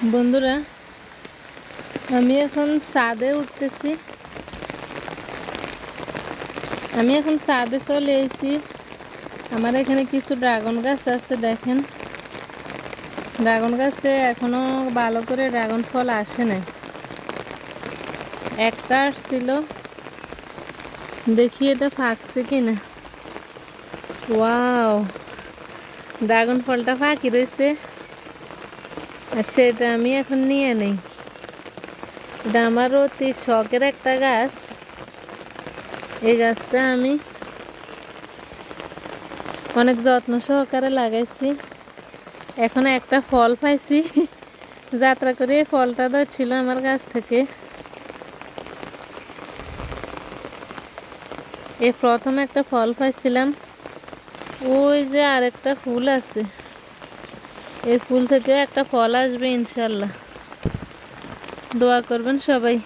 বন্ধুরা, আমি এখন ছাদে উঠতেছি। আমি এখন ছাদে চলে এসেছি। আমার এখানে কিছু ড্রাগন গাছ আছে, দেখেন। ড্রাগন গাছে এখনো ভালো করে ড্রাগন ফল আসে নাই। একটা আসছিল, দেখি এটা ফাঁকছে কিনা। ওয়াও, ড্রাগন ফলটা ফাঁকি রয়েছে। আচ্ছা, এটা আমি এখন নিয়ে নেই। এটা আমার অতি শখের একটা গাছ। এই গাছটা আমি অনেক যত্ন সহকারে লাগাইছি। এখন একটা ফল পাইছি, যাত্রা করে এই ফলটা ধরছিল আমার গাছ থেকে। এই প্রথম একটা ফল পাইছিলাম। ওই যে আরেকটা ফুল আছে, এই ফুল থেকে একটা ফল আসবে ইনশাল্লাহ। দোয়া করবেন সবাই।